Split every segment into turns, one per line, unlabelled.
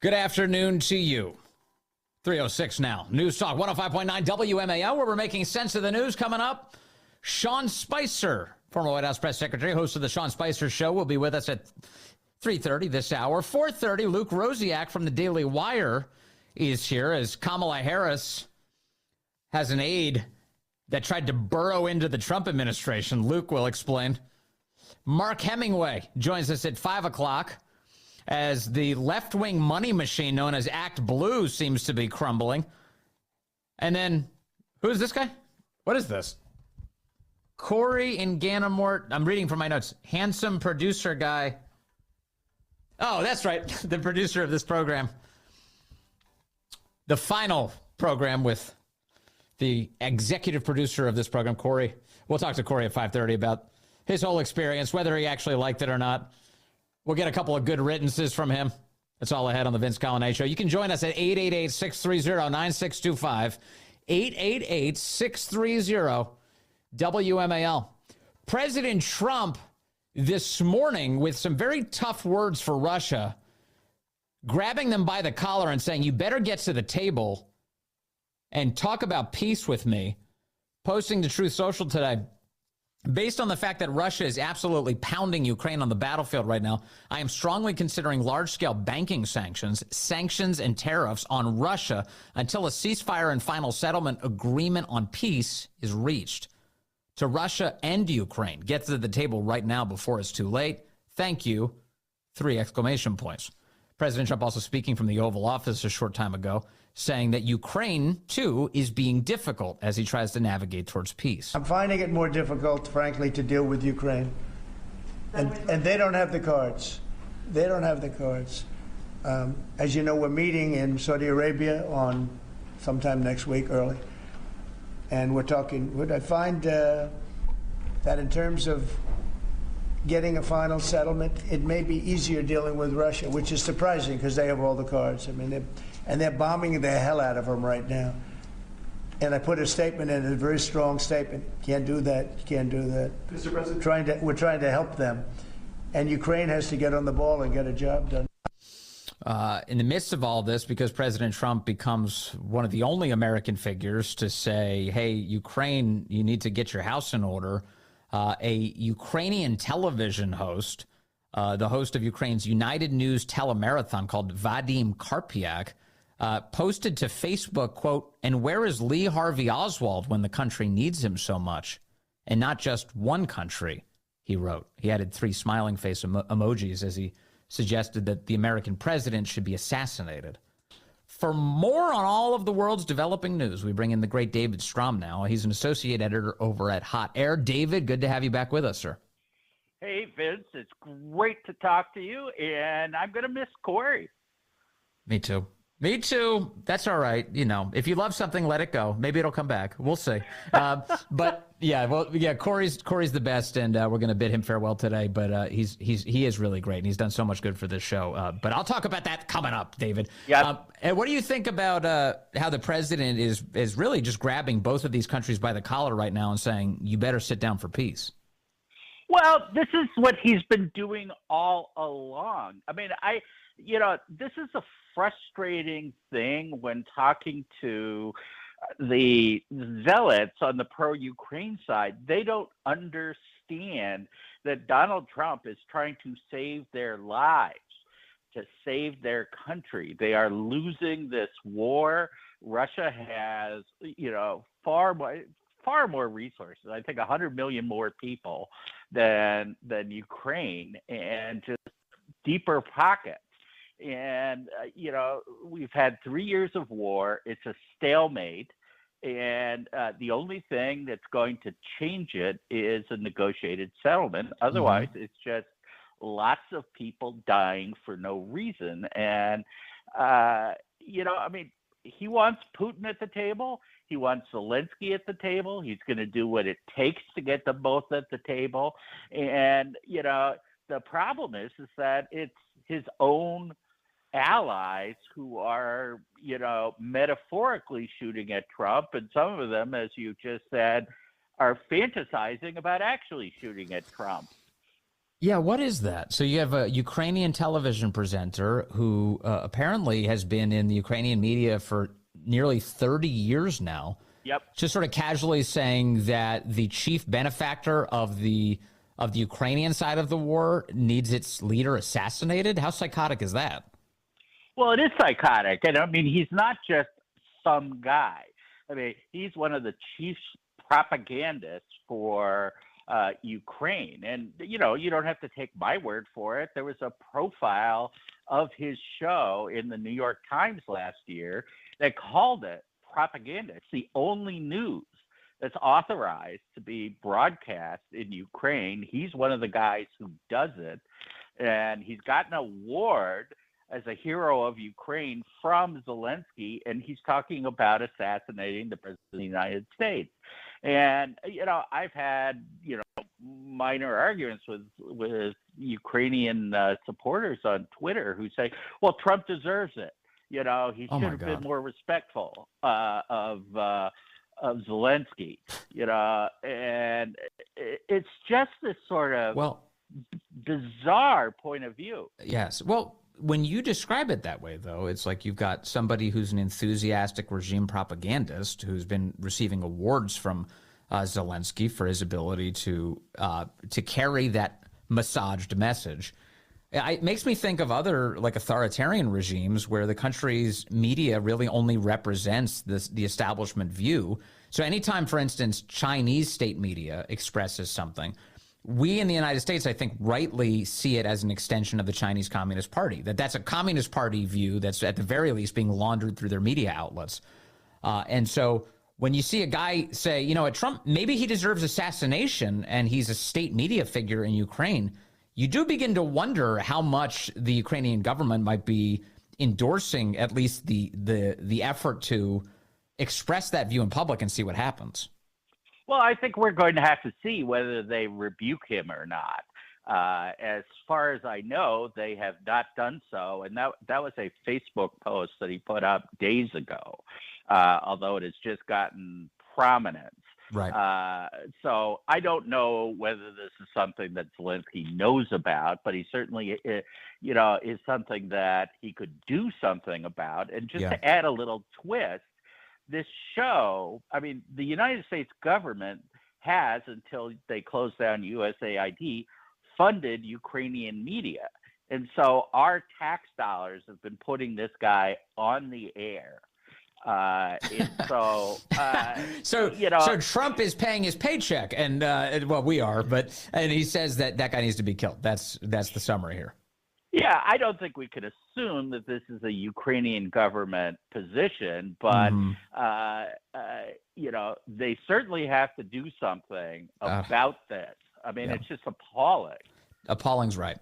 Good afternoon to you. 3:06 now. News Talk 105.9 WMAL, where we're making sense of the news. Coming up, Sean Spicer, former White House press secretary, host of the Sean Spicer Show, will be with us at 3:30 this hour. 4:30, Luke Rosiak from the Daily Wire is here as Kamala Harris has an aide that tried to burrow into the Trump administration. Luke will explain. Mark Hemingway joins us at 5 o'clock. As the left-wing money machine known as Act Blue seems to be crumbling. And then, who is this guy? What is this? Corey in Ganamort. I'm reading from my notes. Handsome producer guy. Oh, that's right. The producer of this program. The final program with the executive producer of this program, Corey. We'll talk to Corey at 5:30 about his whole experience, whether he actually liked it or not. We'll get a couple of good witnesses from him. That's all ahead on the Vince Colonnade Show. You can join us at 888-630-9625, 888-630-WMAL. President Trump this morning with some very tough words for Russia, grabbing them by the collar and saying, you better get to the table and talk about peace with me, posting to Truth Social today. Based on the fact that Russia is absolutely pounding Ukraine on the battlefield right now, I am strongly considering large-scale banking sanctions and tariffs on Russia until a ceasefire and final settlement agreement on peace is reached. To Russia and Ukraine, get to the table right now before it's too late. Thank you. 3 exclamation points. President Trump also speaking from the Oval Office a short time ago, saying that Ukraine, too, is being difficult as he tries to navigate towards peace.
I'm finding it more difficult, frankly, to deal with Ukraine. And they don't have the cards. They don't have the cards. As you know, we're meeting in Saudi Arabia on sometime next week, early. And we're talking, I find that in terms of getting a final settlement, it may be easier dealing with Russia, which is surprising because they have all the cards. I mean, they're bombing the hell out of them right now. And I put a statement in, a very strong statement. Can't do that. You can't do that.
Mr. President,
we're trying to help them. And Ukraine has to get on the ball and get a job done.
In the midst of all this, because President Trump becomes one of the only American figures to say, hey, Ukraine, you need to get your house in order. A Ukrainian television host, the host of Ukraine's United News telemarathon called Vadim Karpiak, posted to Facebook, quote, and where is Lee Harvey Oswald when the country needs him so much? And not just one country, he wrote. He added 3 smiling face emojis as he suggested that the American president should be assassinated. For more on all of the world's developing news, we bring in the great David Strom now. He's an associate editor over at HotAir. David, good to have you back with us, sir.
Hey, Vince, it's great to talk to you, and I'm going to miss Corey.
Me too. Me too. That's all right. You know, if you love something, let it go. Maybe it'll come back. We'll see. But yeah, Corey's the best, and we're going to bid him farewell today. But he is really great, and he's done so much good for this show. But I'll talk about that coming up, David.
Yeah.
And what do you think about how the president is really just grabbing both of these countries by the collar right now and saying, you better sit down for peace?
Well, this is what he's been doing all along. I mean, this is a frustrating thing when talking to the zealots on the pro-Ukraine side. They don't understand that Donald Trump is trying to save their lives, to save their country. They are losing this war. Russia has, far more resources. I think 100 million more people than Ukraine, and just deeper pockets. And, we've had 3 years of war. It's a stalemate. And the only thing that's going to change it is a negotiated settlement. Otherwise, it's just lots of people dying for no reason. And, he wants Putin at the table. He wants Zelensky at the table. He's going to do what it takes to get them both at the table. And, the problem is that it's his own allies who are, metaphorically shooting at Trump. And some of them, as you just said, are fantasizing about actually shooting at Trump.
Yeah, what is that? So you have a Ukrainian television presenter who apparently has been in the Ukrainian media for nearly 30 years now,
Yep.
just sort of casually saying that the chief benefactor of the Ukrainian side of the war needs its leader assassinated. How psychotic is that?
Well, it is psychotic. And I mean, he's not just some guy. I mean, he's one of the chief propagandists for Ukraine. And, you know, you don't have to take my word for it. There was a profile of his show in the New York Times last year that called it propaganda. It's the only news that's authorized to be broadcast in Ukraine. He's one of the guys who does it. And he's got an award as a hero of Ukraine from Zelensky, and he's talking about assassinating the president of the United States. And, you know, I've had, you know, minor arguments with Ukrainian supporters on Twitter who say, well, Trump deserves it. You know, he should have been more respectful of Zelensky, you know, and it's just this sort of bizarre point of view.
Yes. Well, when you describe it that way, though, it's like you've got somebody who's an enthusiastic regime propagandist who's been receiving awards from Zelensky for his ability to carry that massaged message. It makes me think of other like authoritarian regimes where the country's media really only represents the establishment view. So anytime, for instance, Chinese state media expresses something, we in the United States, I think, rightly see it as an extension of the Chinese Communist Party, that's a Communist Party view that's at the very least being laundered through their media outlets. And so when you see a guy say, you know, Trump, maybe he deserves assassination and he's a state media figure in Ukraine, you do begin to wonder how much the Ukrainian government might be endorsing at least the effort to express that view in public and see what happens.
Well, I think we're going to have to see whether they rebuke him or not. As far as I know, they have not done so, and that was a Facebook post that he put up days ago, although it has just gotten prominence.
Right.
So I don't know whether this is something that Zelensky knows about, but he certainly, you know, is something that he could do something about. And just to add a little twist, this show, I mean, the United States government has, until they closed down USAID, funded Ukrainian media. And so our tax dollars have been putting this guy on the air. So you know,
so Trump is paying his paycheck, and well, we are, and he says that guy needs to be killed. That's the summary here.
Yeah, I don't think we could assume that this is a Ukrainian government position, but you know, they certainly have to do something about this. I mean, it's just appalling.
Appalling's right.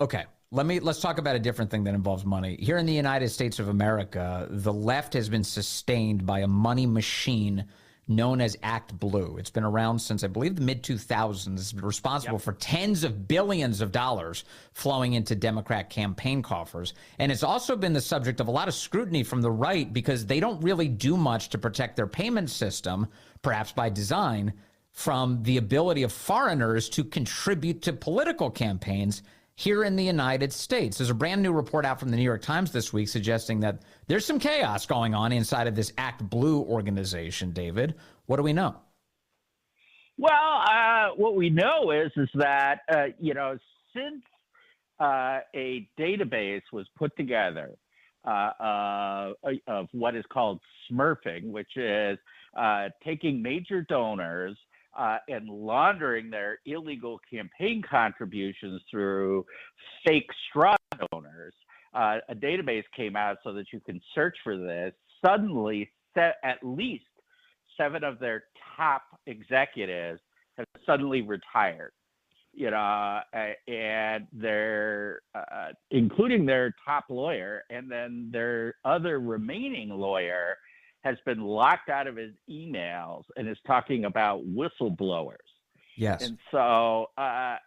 Okay. Let's talk about a different thing that involves money. Here in the United States of America, the left has been sustained by a money machine known as Act Blue. It's been around since, I believe, the mid-2000s. It's been responsible for tens of billions of dollars flowing into Democrat campaign coffers. And it's also been the subject of a lot of scrutiny from the right because they don't really do much to protect their payment system, perhaps by design, from the ability of foreigners to contribute to political campaigns here in the United States. There's a brand new report out from the New York Times this week suggesting that there's some chaos going on inside of this Act Blue organization, David. What do we know?
Well, what we know is that, you know, since a database was put together of what is called smurfing, which is taking major donors and laundering their illegal campaign contributions through fake straw donors. A database came out so that you can search for this. Suddenly, at least 7 of their top executives have suddenly retired. You know, and they're including their top lawyer, and then their other remaining lawyer has been locked out of his emails and is talking about whistleblowers.
Yes.
And so,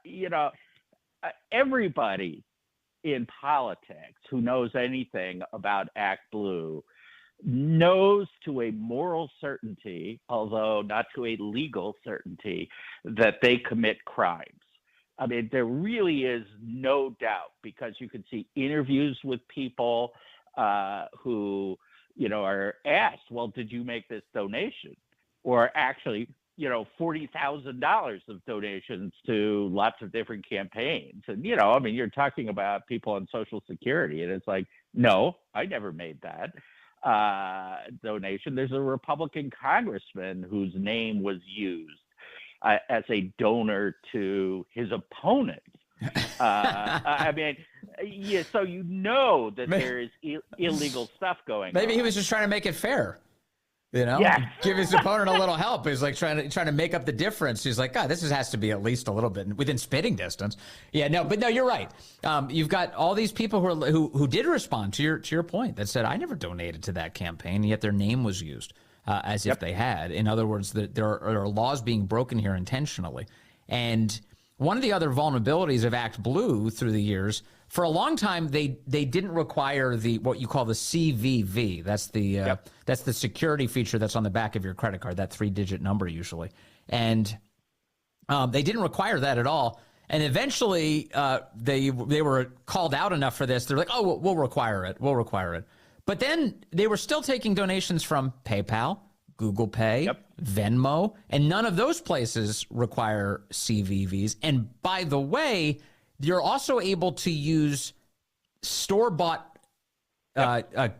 you know, everybody in politics who knows anything about Act Blue knows to a moral certainty, although not to a legal certainty, that they commit crimes. I mean, there really is no doubt, because you can see interviews with people who, are asked, well, did you make this donation? Or actually, $40,000 of donations to lots of different campaigns. And, I mean, you're talking about people on Social Security, and it's like, no, I never made that donation. There's a Republican congressman whose name was used as a donor to his opponent. I mean, yeah, so that there is illegal stuff going on.
Maybe he was just trying to make it fair.
Yeah.
Give his opponent a little help. He's like trying to make up the difference. He's like, God, this has to be at least a little bit within spitting distance. Yeah, but no, you're right. You've got all these people who did respond to your point that said, I never donated to that campaign, yet their name was used as if they had. In other words, there are laws being broken here intentionally. And one of the other vulnerabilities of Act Blue through the years, for a long time, they didn't require what you call the CVV. That's the security feature that's on the back of your credit card, that 3-digit number usually. And they didn't require that at all. And eventually, they were called out enough for this. They're like, oh, we'll require it. We'll require it. But then they were still taking donations from PayPal, Google Pay, Venmo, and none of those places require CVVs. And by the way, you're also able to use store-bought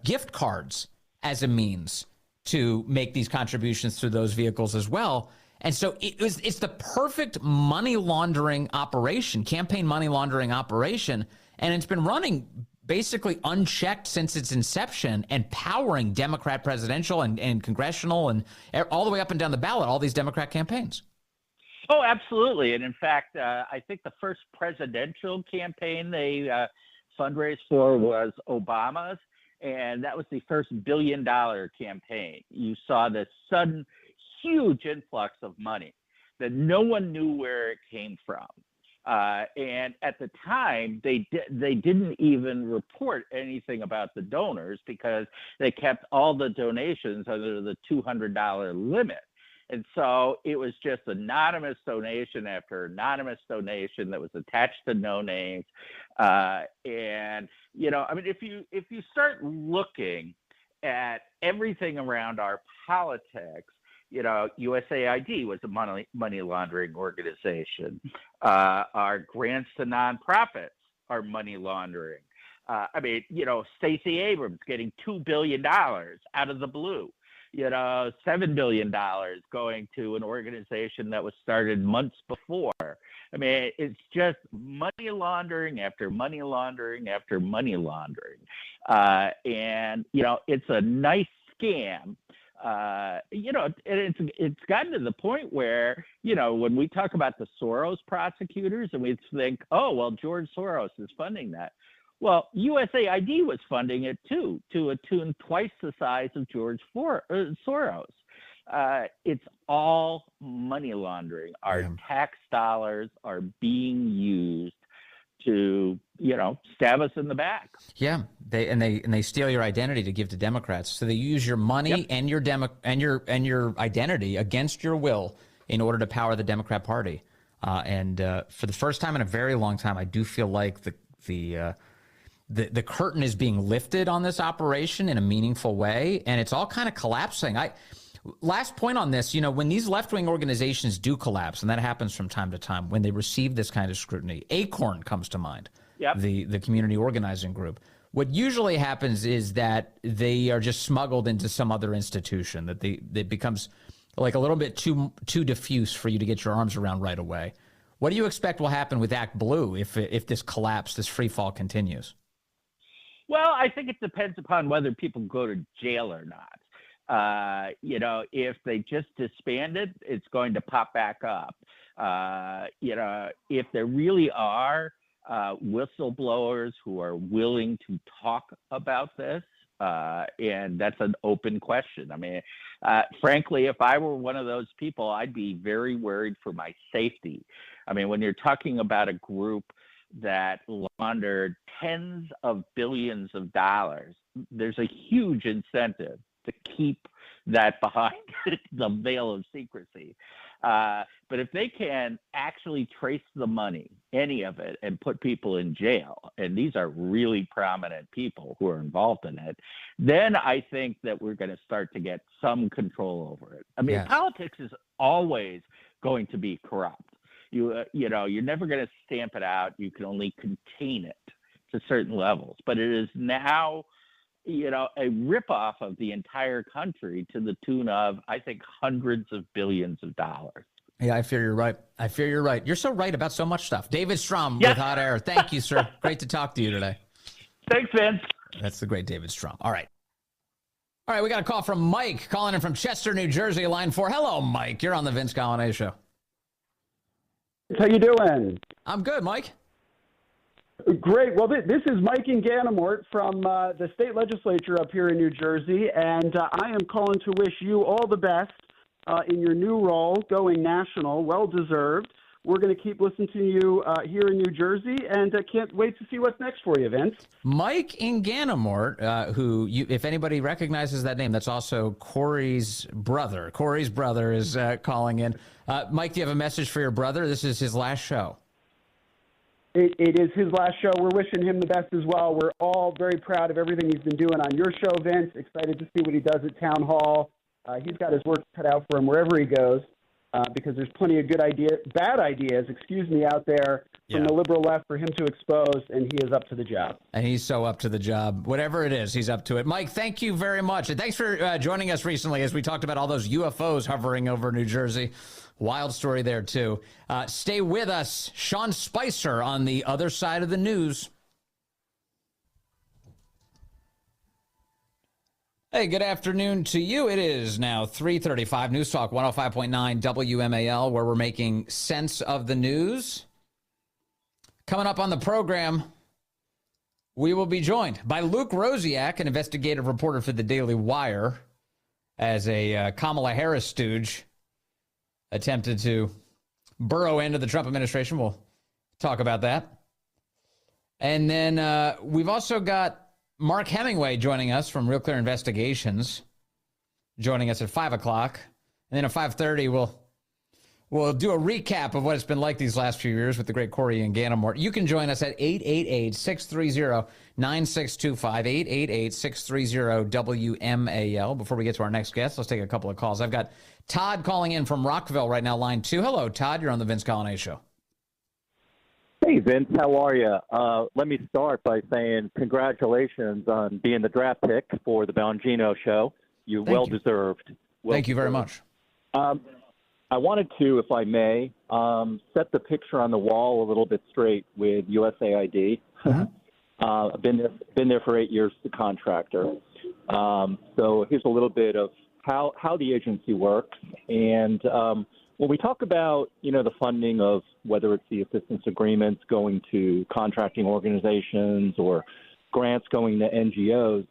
gift cards as a means to make these contributions through those vehicles as well. And so it's the perfect money laundering operation, campaign money laundering operation, and it's been running basically unchecked since its inception and powering Democrat presidential and congressional and all the way up and down the ballot, all these Democrat campaigns.
Oh, absolutely. And in fact, I think the first presidential campaign they fundraised for was Obama's, and that was the first $1 billion campaign. You saw this sudden, huge influx of money that no one knew where it came from. And at the time, they didn't even report anything about the donors because they kept all the donations under the $200 limit. And so it was just anonymous donation after anonymous donation that was attached to no names. And, I mean, if you start looking at everything around our politics, USAID was a money laundering organization. Our grants to nonprofits are money laundering. I mean, Stacey Abrams getting $2 billion out of the blue. $7 billion going to an organization that was started months before. I mean, it's just money laundering after money laundering after money laundering. And, it's a nice scam. And it's gotten to the point where, when we talk about the Soros prosecutors and we think, oh, well, George Soros is funding that. Well, USAID was funding it too, to a tune twice the size of George Soros. It's all money laundering. Our tax dollars are being used to, stab us in the back.
Yeah, they steal your identity to give to Democrats. So they use your money and your identity against your will in order to power the Democrat Party. And for the first time in a very long time, I do feel like the curtain is being lifted on this operation in a meaningful way, and it's all kind of collapsing. Last point on this, when these left-wing organizations do collapse, and that happens from time to time, when they receive this kind of scrutiny, Acorn comes to mind, the community organizing group. What usually happens is that they are just smuggled into some other institution, that it becomes like a little bit too diffuse for you to get your arms around right away. What do you expect will happen with Act Blue if this collapse, this free fall continues?
Well, I think it depends upon whether people go to jail or not. If they just disbanded, it's going to pop back up. If there really are whistleblowers who are willing to talk about this, and that's an open question. I mean, frankly, if I were one of those people, I'd be very worried for my safety. I mean, when you're talking about a group that laundered tens of billions of dollars, there's a huge incentive to keep that behind the veil of secrecy. But if they can actually trace the money, any of it, and put people in jail, and these are really prominent people who are involved in it, then I think that we're going to start to get some control over it. I mean,
Yes.
Politics is always going to be corrupt. You're never going to stamp it out. You can only contain it to certain levels. But it is now, a ripoff of the entire country to the tune of, I think, hundreds of billions of dollars.
Yeah, I fear you're right. You're so right about so much stuff. David Strom
Yes.
with Hot Air. Thank you, sir. Great to talk to you today.
Thanks, Vince.
That's the great David Strom. All right, we got a call from Mike calling in from Chester, New Jersey, line 4. Hello, Mike. You're on the Vince Coglianese Show.
How you doing?
I'm good, Mike.
Great. Well, this is Mike in Ganamort from the state legislature up here in New Jersey, and I am calling to wish you all the best in your new role, going national. Well deserved. We're going to keep listening to you here in New Jersey, and I can't wait to see what's next for you, Vince.
Mike in Ganamort, who, if anybody recognizes that name, that's also Corey's brother. Corey's brother is calling in. Mike, do you have a message for your brother? This is his last show.
It is his last show. We're wishing him the best as well. We're all very proud of everything he's been doing on your show, Vince. Excited to see what he does at Town Hall. He's got his work cut out for him wherever he goes, because there's plenty of bad ideas, out there from the liberal left for him to expose, and he is up to the job.
And he's so up to the job. Whatever it is, he's up to it. Mike, thank you very much. And thanks for joining us recently as we talked about all those UFOs hovering over New Jersey. Wild story there, too. Stay with us. Sean Spicer on the other side of the news. Hey, good afternoon to you. It is now 3:35 News Talk 105.9 WMAL, where we're making sense of the news. Coming up on the program, we will be joined by Luke Rosiak, an investigative reporter for the Daily Wire, as a Kamala Harris stooge attempted to burrow into the Trump administration. We'll talk about that. And then we've also got Mark Hemingway joining us from Real Clear Investigations, joining us at 5 o'clock. And then at 5:30, we'll do a recap of what it's been like these last few years with the great Corey and Ganamort. You can join us at 888-630-9625, 888-630-WMAL. Before we get to our next guest, let's take a couple of calls. I've got Todd calling in from Rockville right now, line 2. Hello, Todd. You're on the Vince Coglianese Show.
Hey, Vince, how are you? Let me start by saying congratulations on being the draft pick for the Bongino show. You
Thank
well
you.
deserved.
Thank you very much.
I wanted to, if I may, set the picture on the wall a little bit straight with USAID. I've been there for 8 years as a contractor. So here's a little bit of how the agency works. And when we talk about, the funding of whether it's the assistance agreements going to contracting organizations or grants going to NGOs,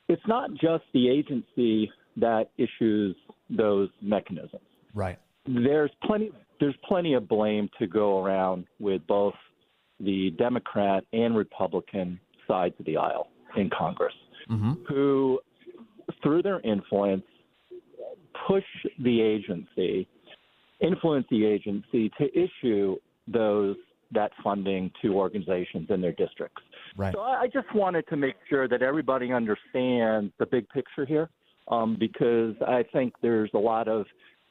it's not just the agency that issues those mechanisms.
Right.
There's plenty of blame to go around with both the Democrat and Republican sides of the aisle in Congress, who, through their influence, influence the agency to issue that funding to organizations in their districts.
Right.
So I just wanted to make sure that everybody understands the big picture here, because I think there's a lot of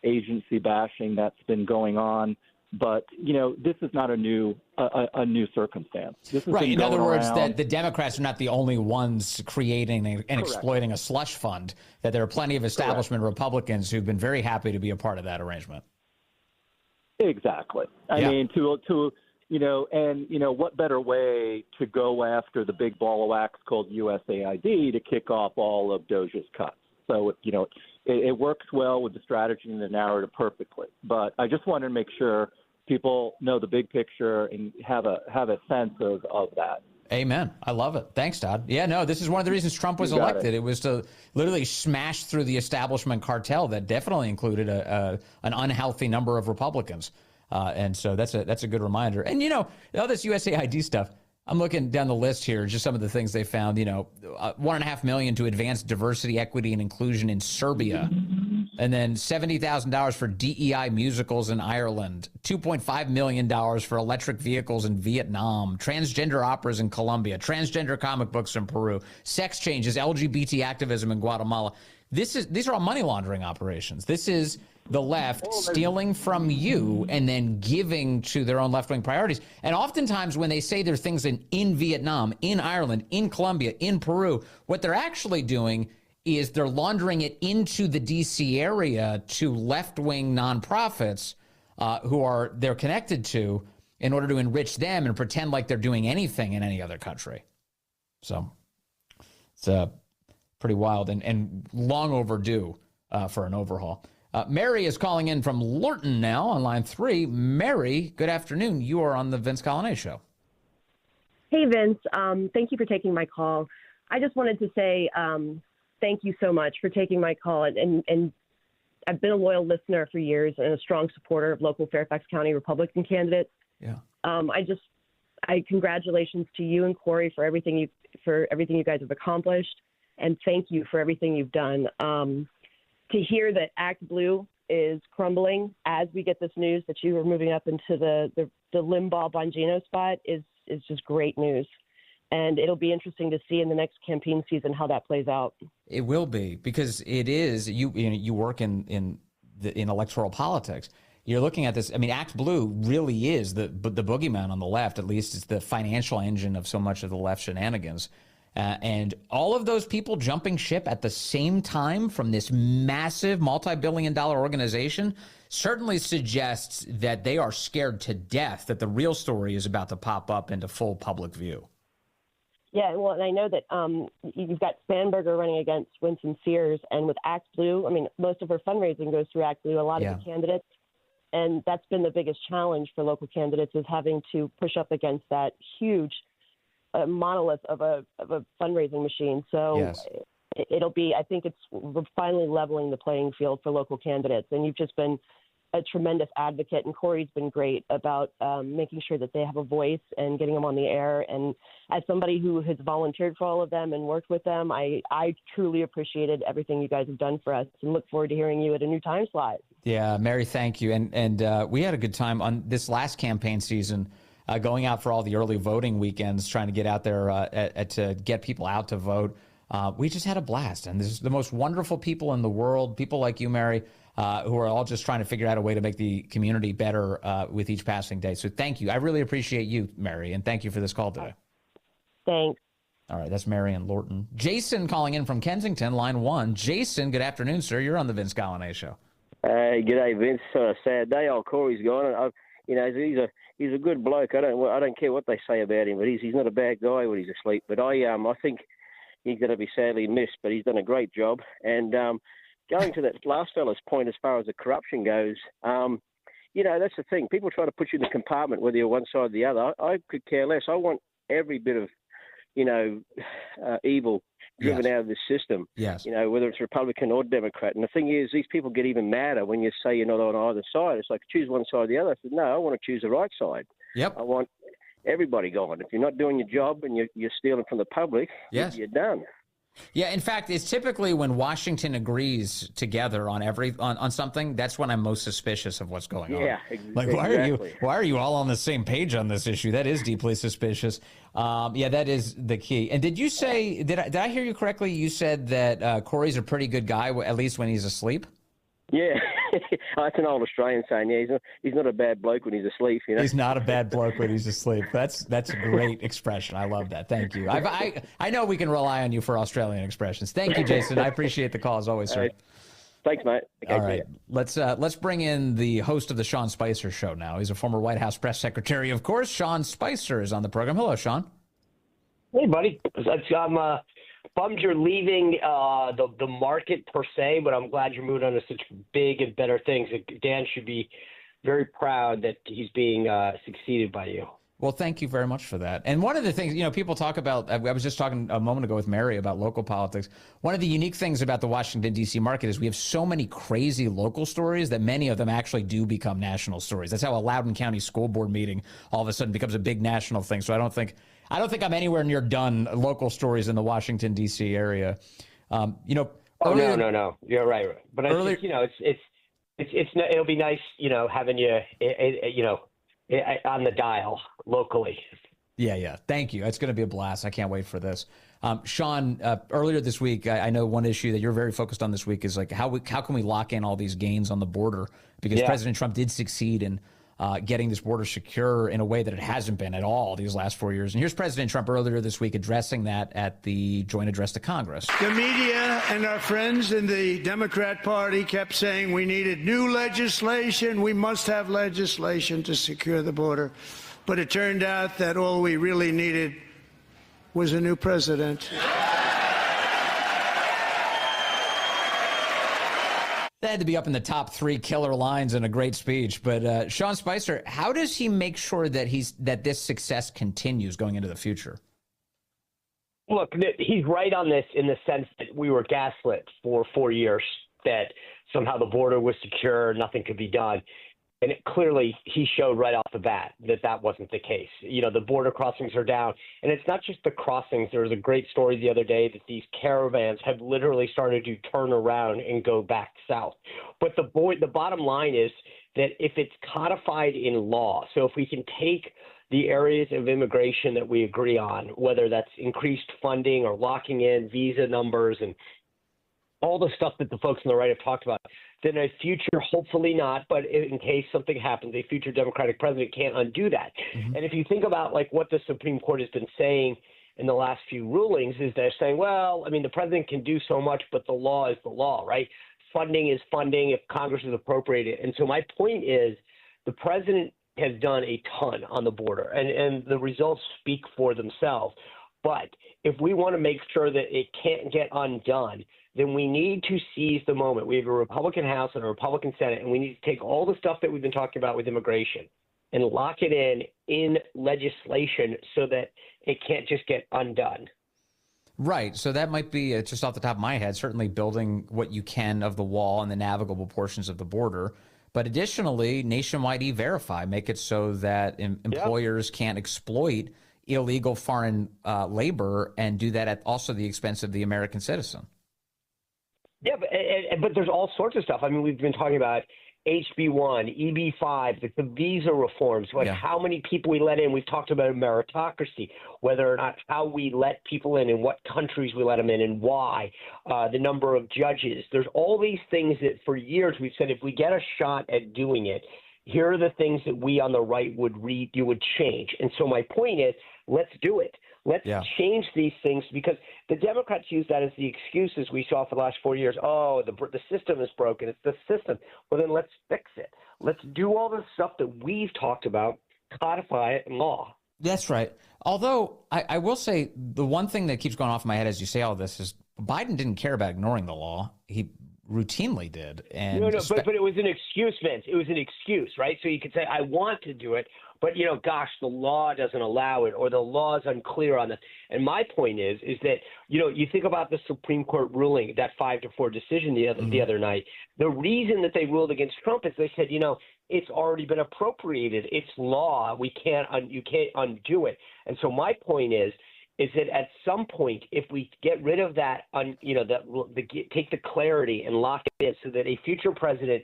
agency bashing that's been going on. But, this is not a new circumstance. This has
Right.
been
In
going
other words,
around.
that the Democrats are not the only ones creating and exploiting a slush fund, that there are plenty of establishment Republicans who've been very happy to be a part of that arrangement.
Exactly. I mean, what better way to go after the big ball of wax called USAID to kick off all of DOJ's cuts? So, it works well with the strategy and the narrative perfectly. But I just wanted to make sure people know the big picture and have a sense of that.
Amen. I love it. Thanks, Todd. Yeah, no, this is one of the reasons Trump was elected. It was to literally smash through the establishment cartel that definitely included an unhealthy number of Republicans. And so that's a good reminder. And, all this USAID stuff, I'm looking down the list here, just some of the things they found, $1.5 million to advance diversity, equity, and inclusion in Serbia. And then $70,000 for DEI musicals in Ireland, $2.5 million for electric vehicles in Vietnam, transgender operas in Colombia, transgender comic books in Peru, sex changes, LGBT activism in Guatemala. These are all money laundering operations. This is the left stealing from you and then giving to their own left-wing priorities. And oftentimes when they say there's things in Vietnam, in Ireland, in Colombia, in Peru, what they're actually doing is they're laundering it into the D.C. area to left-wing nonprofits who they're connected to in order to enrich them and pretend like they're doing anything in any other country. So it's pretty wild and long overdue for an overhaul. Mary is calling in from Lorton now on line 3. Mary, good afternoon. You are on the Vince Coglianese Show.
Hey, Vince. Thank you for taking my call. I just wanted to say thank you so much for taking my call. And I've been a loyal listener for years and a strong supporter of local Fairfax County Republican candidates.
Yeah.
I congratulations to you and Corey for everything you guys have accomplished, and thank you for everything you've done. To hear that Act Blue is crumbling as we get this news that you are moving up into the Limbaugh-Bongino spot is just great news. And it'll be interesting to see in the next campaign season how that plays out. It
will be, because it is, you work in electoral politics. You're looking at this. I mean, Act Blue really is the boogeyman on the left. At least it's the financial engine of so much of the left shenanigans. And all of those people jumping ship at the same time from this massive multi-billion-dollar organization certainly suggests that they are scared to death that the real story is about to pop up into full public view.
Yeah, well, and I know that you've got Spanberger running against Winston Sears, and with Act Blue, I mean, most of her fundraising goes through Act Blue, a lot of the candidates, and that's been the biggest challenge for local candidates is having to push up against that huge monolith of a fundraising machine. So it'll be, I think we're finally leveling the playing field for local candidates, and you've just been a tremendous advocate, and Corey's been great about making sure that they have a voice and getting them on the air. And as somebody who has volunteered for all of them and worked with them, I truly appreciated everything you guys have done for us and look forward to hearing you at a new time slot.
Yeah, Mary, thank you. And we had a good time on this last campaign season, going out for all the early voting weekends, trying to get out there to get people out to vote. We just had a blast. And this is the most wonderful people in the world, people like you, Mary, who are all just trying to figure out a way to make the community better with each passing day. So thank you. I really appreciate you, Mary, and thank you for this call today.
Thanks.
All right, that's Mary in Lorton. Jason calling in from Kensington, line 1. Jason, good afternoon, sir. You're on the Vince Coglianese Show.
G'day, Vince. Sad day. Old Corey's gone. He's a good bloke. I don't care what they say about him, but he's not a bad guy when he's asleep. But I think he's going to be sadly missed. But he's done a great job. And going to that last fella's point, as far as the corruption goes, that's the thing. People try to put you in the compartment, whether you're one side or the other. I could care less. I want every bit of, evil driven out of this system.
Yes.
Whether it's Republican or Democrat. And the thing is, these people get even madder when you say you're not on either side. It's like, choose one side or the other. I said, no, I want to choose the right side.
Yep.
I want everybody gone. If you're not doing your job and you're stealing from the public, you're done.
Yeah, in fact, it's typically when Washington agrees together on something, that's when I'm most suspicious of what's going on.
Yeah,
like why are you all on the same page on this issue? That is deeply suspicious. That is the key. And did you say, did I hear you correctly? You said that Corey's a pretty good guy, at least when he's asleep?
Yeah, that's an old Australian saying. Yeah, he's not a bad bloke when he's asleep.
He's not a bad bloke when he's asleep. That's a great expression. I love that. Thank you. I know we can rely on you for Australian expressions. Thank you, Jason. I appreciate the call as always, sir.
Thanks, mate. Okay,
all right, let's bring in the host of the Sean Spicer Show now. He's a former White House press secretary, of course. Sean Spicer is on the program. Hello, Sean.
Hey, buddy. I'm bummed you're leaving the market per se, but I'm glad you're moving on to such big and better things. Dan should be very proud that he's being succeeded by you.
Well, thank you very much for that. And one of the things, people talk about, I was just talking a moment ago with Mary about local politics. One of the unique things about the Washington, D.C. market is we have so many crazy local stories that many of them actually do become national stories. That's how a Loudoun County school board meeting all of a sudden becomes a big national thing. So I don't think I'm anywhere near done local stories in the Washington, D.C. area.
Oh,
Earlier-
no. You're right. But I think, it'll be nice, having you, on the dial locally.
Yeah. Thank you. It's going to be a blast. I can't wait for this. Sean, earlier this week, I know one issue that you're very focused on this week is like how can we lock in all these gains on the border? Because President Trump did succeed in getting this border secure in a way that it hasn't been at all these last 4 years. And here's President Trump earlier this week addressing that at the joint address to Congress.
The media and our friends in the Democrat Party kept saying we needed new legislation. We must have legislation to secure the border. But it turned out that all we really needed was a new president.
That had to be up in the top 3 killer lines in a great speech. But Sean Spicer, how does he make sure that this success continues going into the future?
Look, he's right on this in the sense that we were gaslit for 4 years, that somehow the border was secure, nothing could be done. And clearly, he showed right off the bat that wasn't the case. The border crossings are down. And it's not just the crossings. There was a great story the other day that these caravans have literally started to turn around and go back south. But the bottom line is that if it's codified in law, so if we can take the areas of immigration that we agree on, whether that's increased funding or locking in visa numbers and all the stuff that the folks on the right have talked about, then a future, hopefully not, but in case something happens, a future Democratic president can't undo that. Mm-hmm. And if you think about like what the Supreme Court has been saying in the last few rulings, is they're saying, well, I mean, the president can do so much, but the law is the law, right? Funding is funding if Congress is appropriated. And so my point is the president has done a ton on the border, and the results speak for themselves. But if we want to make sure that it can't get undone, then we need to seize the moment. We have a Republican House and a Republican Senate, and we need to take all the stuff that we've been talking about with immigration and lock it in legislation so that it can't just get undone.
Right. So that might be, just off the top of my head, certainly building what you can of the wall and the navigable portions of the border. But additionally, nationwide E-Verify, make it so that employers can't exploit illegal foreign labor and do that at also the expense of the American citizen.
Yeah, but there's all sorts of stuff. I mean, we've been talking about HB1, EB5, the visa reforms, how many people we let in. We've talked about meritocracy, whether or not how we let people in and what countries we let them in and why, the number of judges. There's all these things that for years we've said if we get a shot at doing it, here are the things that we on the right would change. And so my point is, let's do it. Let's change these things, because the Democrats use that as the excuses we saw for the last 4 years. Oh, the system is broken. It's the system. Well, then let's fix it. Let's do all the stuff that we've talked about, codify it in law.
That's right. Although I will say the one thing that keeps going off in my head as you say all this is Biden didn't care about ignoring the law. He routinely did. And
no, but it was an excuse, Vince. It was an excuse, right? So you could say, I want to do it, but, gosh, the law doesn't allow it, or the law is unclear on this. And my point is that, you think about the Supreme Court ruling, that 5-4 decision the other night. The reason that they ruled against Trump is they said, it's already been appropriated. It's law. You can't undo it. And so my point is that at some point, if we get rid of that, take the clarity and lock it in so that a future president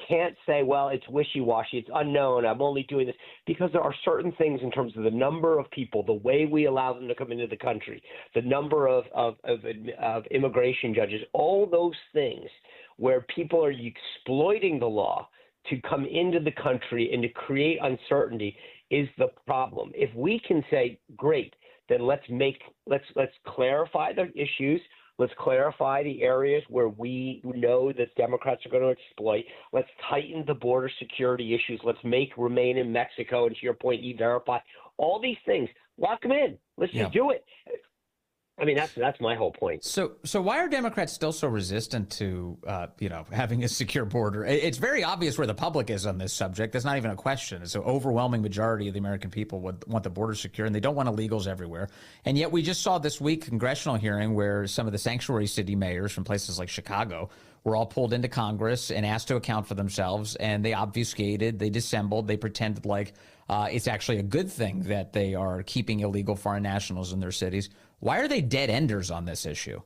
can't say, well, it's wishy-washy, it's unknown, I'm only doing this, because there are certain things in terms of the number of people, the way we allow them to come into the country, the number of immigration judges, all those things where people are exploiting the law to come into the country and to create uncertainty is the problem. If we can say, great, then let's clarify the issues. Let's clarify the areas where we know that Democrats are going to exploit. Let's tighten the border security issues. Let's remain in Mexico, and to your point, E-Verify. All these things, lock them in. Let's just do it. I mean, that's my whole point.
So why are Democrats still so resistant to, having a secure border? It's very obvious where the public is on this subject. There's not even a question. It's an overwhelming majority of the American people would want the border secure, and they don't want illegals everywhere. And yet we just saw this week congressional hearing where some of the sanctuary city mayors from places like Chicago were all pulled into Congress and asked to account for themselves, and they obfuscated, they dissembled, they pretended like it's actually a good thing that they are keeping illegal foreign nationals in their cities. Why are they dead enders on this issue?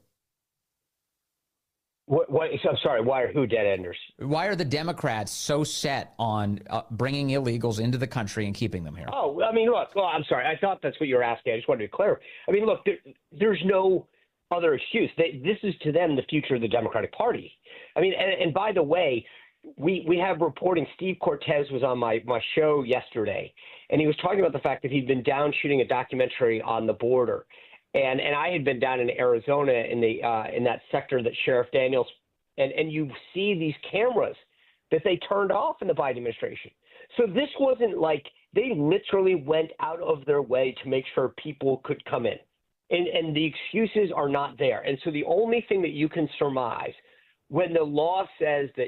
I'm sorry. Why are who dead enders?
Why are the Democrats so set on bringing illegals into the country and keeping them here?
Oh, I mean, look. Well, I'm sorry. I thought that's what you were asking. I just wanted to clarify. I mean, look. There's no other excuse. This is to them the future of the Democratic Party. I mean, and by the way, we have reporting. Steve Cortez was on my show yesterday, and he was talking about the fact that he'd been down shooting a documentary on the border. And I had been down in Arizona in that sector that Sheriff Daniels, and you see these cameras that they turned off in the Biden administration. So this wasn't like they literally went out of their way to make sure people could come in. And the excuses are not there. And so the only thing that you can surmise when the law says that,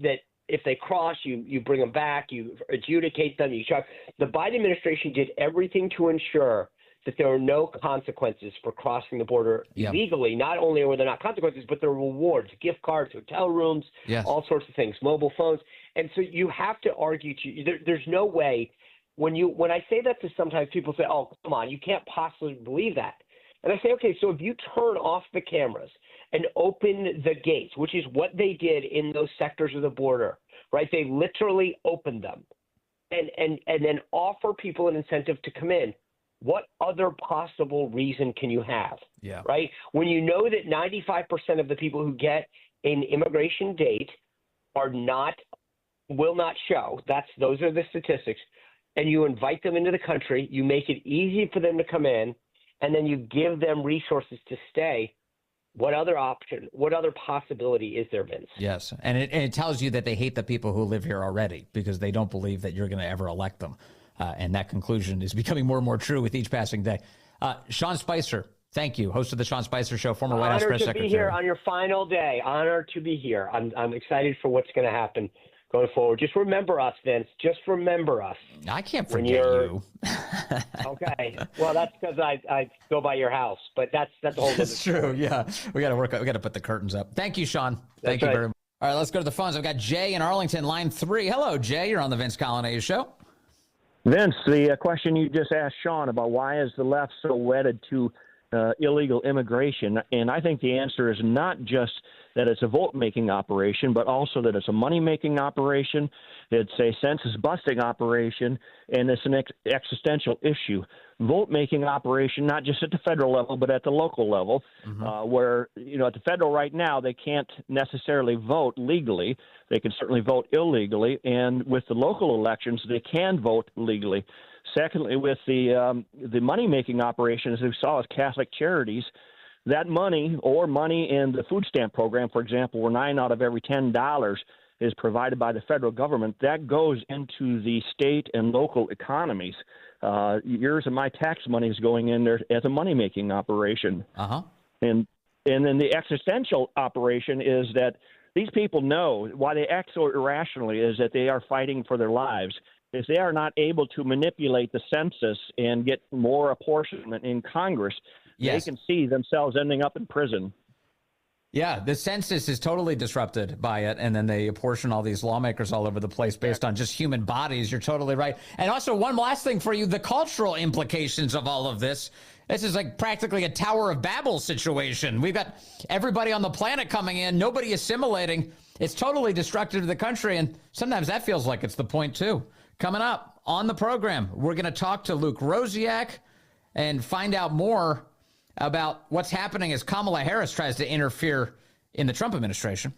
that if they cross, you bring them back, you adjudicate them, you charge. The Biden administration did everything to ensure that there are no consequences for crossing the border illegally. Not only were there not consequences, but there were rewards, gift cards, hotel rooms, all sorts of things, mobile phones. And so you have to argue there's no way when I say that to sometimes people say, oh, come on, you can't possibly believe that. And I say, okay, so if you turn off the cameras and open the gates, which is what they did in those sectors of the border, right? They literally opened them and then offer people an incentive to come in. What other possible reason can you have? Yeah. Right? When you know that 95% of the people who get an immigration date will not show, those are the statistics, and you invite them into the country, you make it easy for them to come in, and then you give them resources to stay. What other option, what other possibility is there, Vince?
Yes. And it tells you that they hate the people who live here already because they don't believe that you're going to ever elect them. And that conclusion is becoming more and more true with each passing day. Sean Spicer, thank you. Host of the Sean Spicer Show, former White House press secretary.
Honored to be here on your final day. Honored to be here. I'm excited for what's going to happen going forward. Just remember us, Vince. Just remember us.
I can't forget you.
Okay. Well, that's because I go by your house, but that's a whole other
That's true.
story.
Yeah. We got to put the curtains up. Thank you, Sean. Thank you very much. All right, let's go to the phones. I've got Jay in Arlington, line 3. Hello, Jay. You're on the Vince Coglianese Show.
Vince, the question you just asked Sean about why is the left so wedded to illegal immigration, and I think the answer is not just that it's a vote-making operation, but also that it's a money-making operation, it's a census-busting operation, and it's an existential issue. Vote-making operation, not just at the federal level, but at the local level, where, at the federal right now, they can't necessarily vote legally. They can certainly vote illegally, and with the local elections, they can vote legally. Secondly, with the money-making operation, as we saw with Catholic charities, that money or money in the food stamp program, for example, where 9 out of every $10 is provided by the federal government, that goes into the state and local economies. Yours and my tax money is going in there as a money-making operation. And then the existential operation is that these people know why they act so irrationally is that they are fighting for their lives. If they are not able to manipulate the census and get more apportionment in Congress, they can see themselves ending up in prison.
Yeah, the census is totally disrupted by it, and then they apportion all these lawmakers all over the place based on just human bodies. You're totally right. And also, one last thing for you, the cultural implications of all of this. This is like practically a Tower of Babel situation. We've got everybody on the planet coming in, nobody assimilating. It's totally destructive to the country, and sometimes that feels like it's the point, too. Coming up on the program, we're going to talk to Luke Rosiak and find out more about what's happening as Kamala Harris tries to interfere in the Trump administration.